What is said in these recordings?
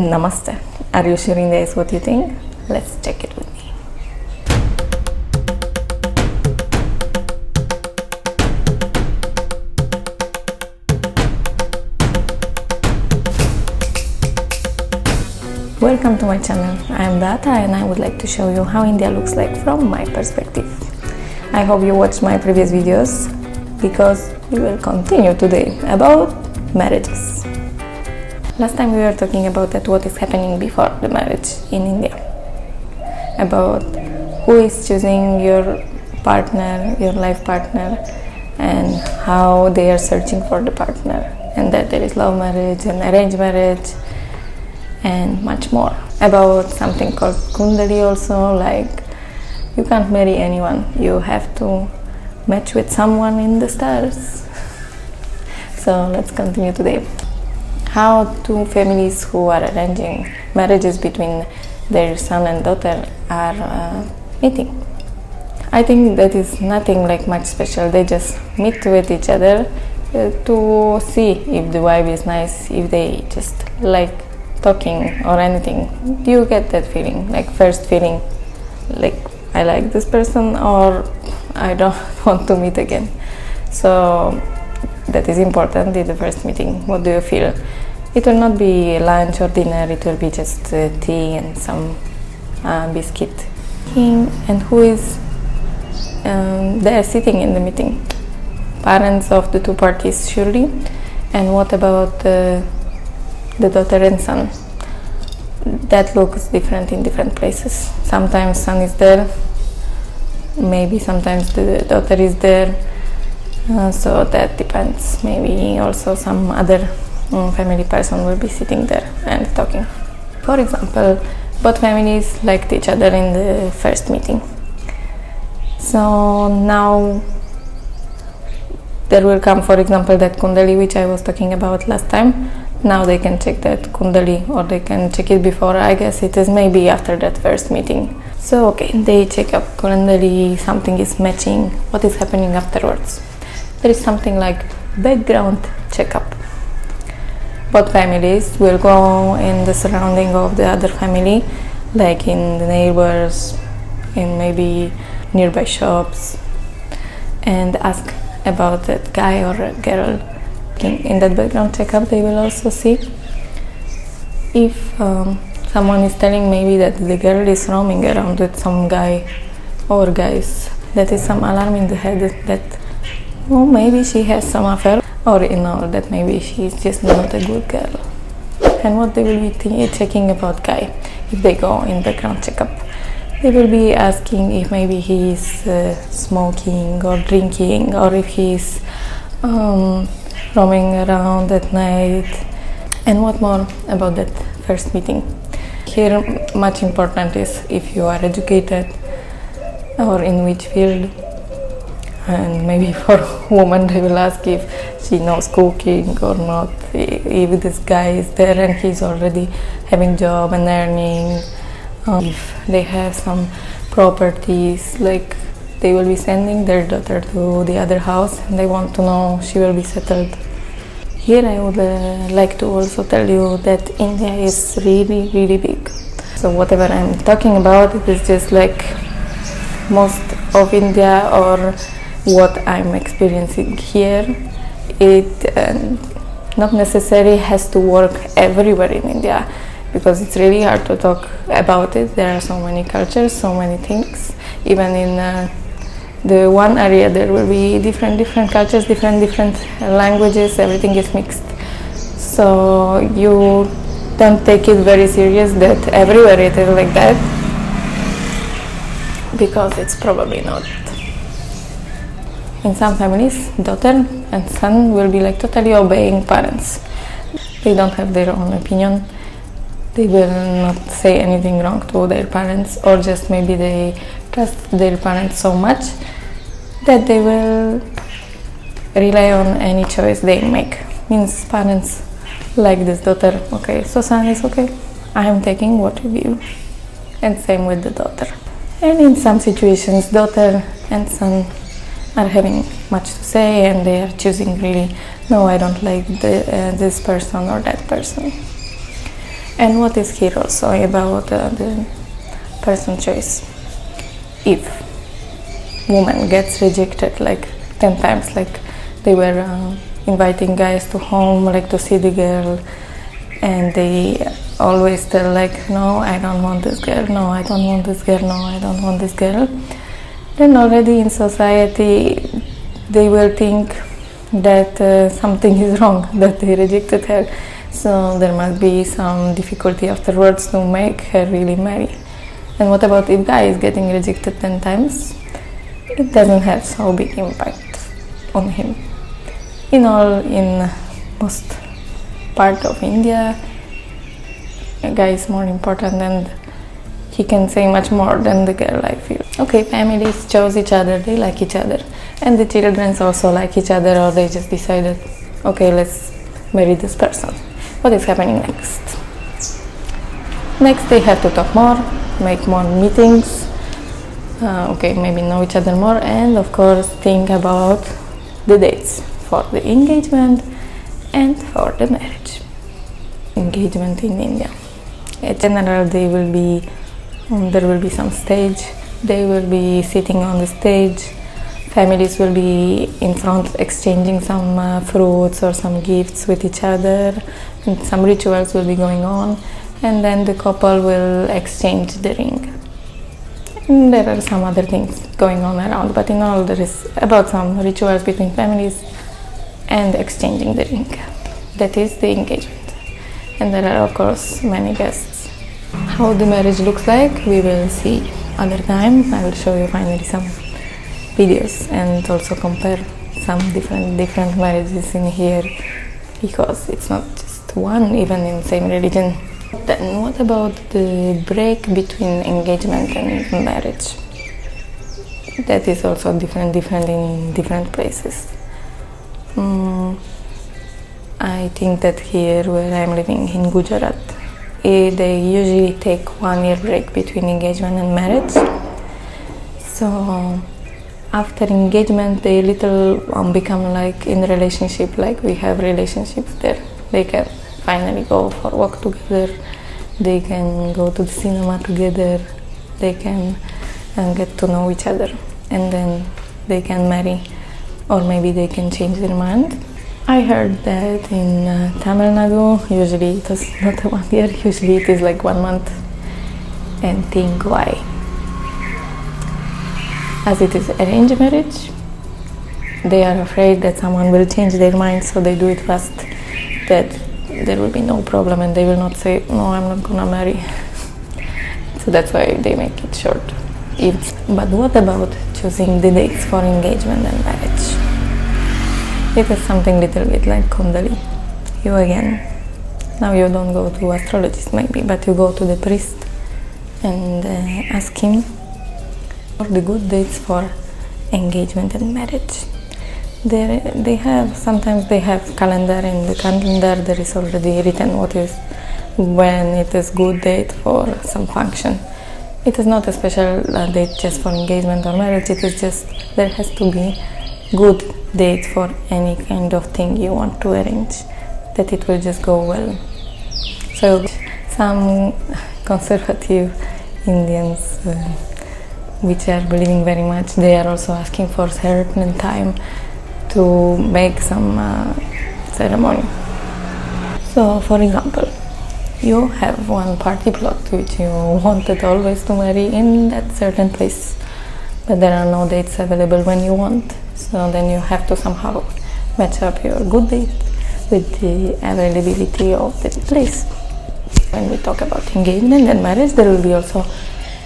Namaste. Are you sure India is what you think? Let's check it with me. Welcome to my channel. I am Data and I would like to show you how India looks like from my perspective. I hope you watched my previous videos because we will continue today about marriages. Last time we were talking about what is happening before the marriage in India. About who is choosing your partner, your life partner, and how they are searching for the partner. And that there is love marriage and arranged marriage and much more. About something called Kundali also, like you can't marry anyone, you have to match with someone in the stars. So let's continue today. How two families who are arranging marriages between their son and daughter are meeting. I think that is nothing like much special. They just meet with each other to see if the vibe is nice, if they just like talking or anything. Do you get that feeling, like first feeling, like I like this person or I don't want to meet again? So that is important in the first meeting. What do you feel? It will not be lunch or dinner, it will be just tea and some biscuit. And who is there sitting in the meeting? Parents of the two parties, surely. And what about the daughter and son? That looks different in different places. Sometimes son is there, maybe sometimes the daughter is there, so that depends. Maybe also some other family person will be sitting there and talking. For example, both families liked each other in the first meeting. So now there will come, for example, that Kundali which I was talking about last time. Now they can check that Kundali, or they can check it before. I guess it is maybe after that first meeting. So okay, they check up Kundali, something is matching. What is happening afterwards? There is something like background checkup. Both families will go in the surrounding of the other family, like in the neighbors, in maybe nearby shops, and ask about that guy or a girl. In that background checkup, they will also see if someone is telling maybe that the girl is roaming around with some guy or guys. That is some alarm in the head that maybe she has some affair, or that maybe she's just not a good girl. And what they will be checking about guy if they go in background checkup? They will be asking if maybe he is smoking or drinking, or if he is roaming around at night. And what more about that first meeting? Here much important is if you are educated or in which field. And maybe for women they will ask if she knows cooking or not, if this guy is there and he's already having job and earning, if they have some properties, like they will be sending their daughter to the other house and they want to know she will be settled. Here I would like to also tell you that India is really, really big. So whatever I'm talking about, it is just like most of India, or what I'm experiencing here. It not necessarily has to work everywhere in India, because it's really hard to talk about it. There are so many cultures, so many things. Even in the one area there will be different cultures, different languages, everything is mixed. So you don't take it very serious that everywhere it is like that, because it's probably not. In some families, daughter and son will be like totally obeying parents. They don't have their own opinion. They will not say anything wrong to their parents, or just maybe they trust their parents so much that they will rely on any choice they make. Means parents like this daughter, okay, so son is okay, I am taking what you give. And same with the daughter. And in some situations, daughter and son are having much to say and they are choosing really, no, I don't like this person or that person. And what is here also about the person choice. If woman gets rejected like 10 times, like they were inviting guys to home, like to see the girl, and they always tell like, no, I don't want this girl, no, I don't want this girl, no, I don't want this girl, then already in society they will think that something is wrong, that they rejected her, so there must be some difficulty afterwards to make her really marry. And what about if guy is getting rejected 10 times? It doesn't have so big impact on him. In most part of India, a guy is more important and he can say much more than the girl, I feel. Okay, families chose each other, they like each other, and the children also like each other, or they just decided, okay, let's marry this person. What is happening next? Next they have to talk more, make more meetings, okay, maybe know each other more, and of course think about the dates for the engagement and for the marriage. Engagement in India. In general, there will be some stage, they will be sitting on the stage, families will be in front exchanging some fruits or some gifts with each other, and some rituals will be going on, and then the couple will exchange the ring. And there are some other things going on around, but in all there is about some rituals between families and exchanging the ring. That is the engagement. And there are of course many guests. How the marriage looks like we will see other time. I will show you finally some videos and also compare some different marriages in here, because it's not just one, even in same religion. Then what about the break between engagement and marriage? That is also different in different places. I think that here where I'm living in Gujarat, they usually take 1 year break between engagement and marriage. So after engagement they become like in relationship, like we have relationships there. They can finally go for a walk together, they can go to the cinema together, they can get to know each other, and then they can marry, or maybe they can change their mind. I heard that in Tamil Nadu, usually it is not 1 year, usually it is like 1 month. And think why? As it is arranged marriage, they are afraid that someone will change their mind, so they do it fast, that there will be no problem and they will not say, no, I'm not gonna marry. So that's why they make it short. But what about choosing the dates for engagement and marriage? It is something little bit like Kundali. You again, now you don't go to astrologist maybe, but you go to the priest and ask him for the good dates for engagement and marriage. Sometimes they have calendar, in the calendar there is already written when it is good date for some function. It is not a special date just for engagement or marriage, it is just there has to be good date for any kind of thing you want to arrange, that it will just go well. So some conservative Indians which are believing very much, they are also asking for certain time to make some ceremony. So for example, you have one party plot which you wanted always to marry in that certain place, but there are no dates available when you want, so then you have to somehow match up your good date with the availability of the place. When we talk about engagement and marriage, there will be also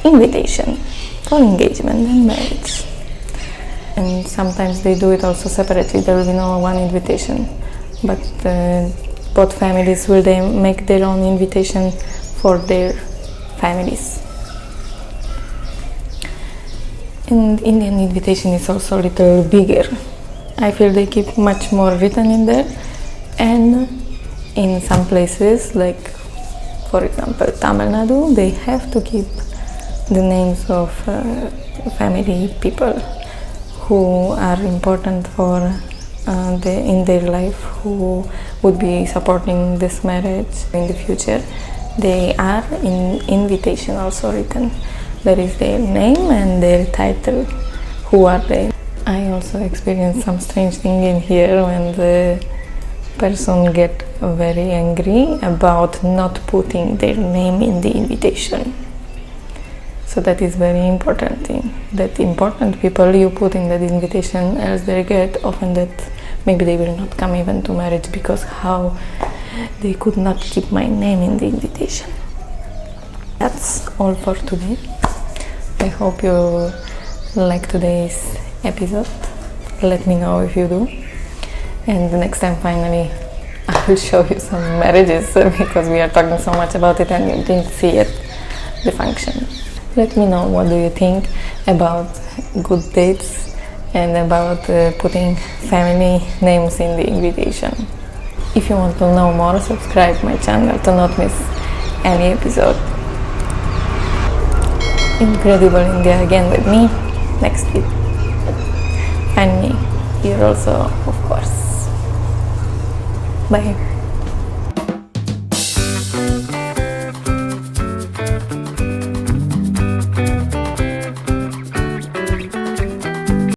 invitation for engagement and marriage. And sometimes they do it also separately, there will be no one invitation, but both families will they make their own invitation for their families. And Indian invitation is also a little bigger. I feel they keep much more written in there, and in some places, like for example Tamil Nadu, they have to keep the names of family people who are important for in their life, who would be supporting this marriage in the future. They are in invitation also written. There is their name and their title, who are they. I also experienced some strange thing in here when the person get very angry about not putting their name in the invitation. So that is very important thing. That important people you put in that invitation, else they get offended. Maybe they will not come even to marriage because how they could not keep my name in the invitation. That's all for today. I hope you like today's episode. Let me know if you do. And the next time finally I will show you some marriages because we are talking so much about it and you didn't see it, the function. Let me know what do you think about good dates and about putting family names in the invitation. If you want to know more, subscribe my channel to not miss any episode. Incredible India again with me next week. Find me here also, of course. Bye.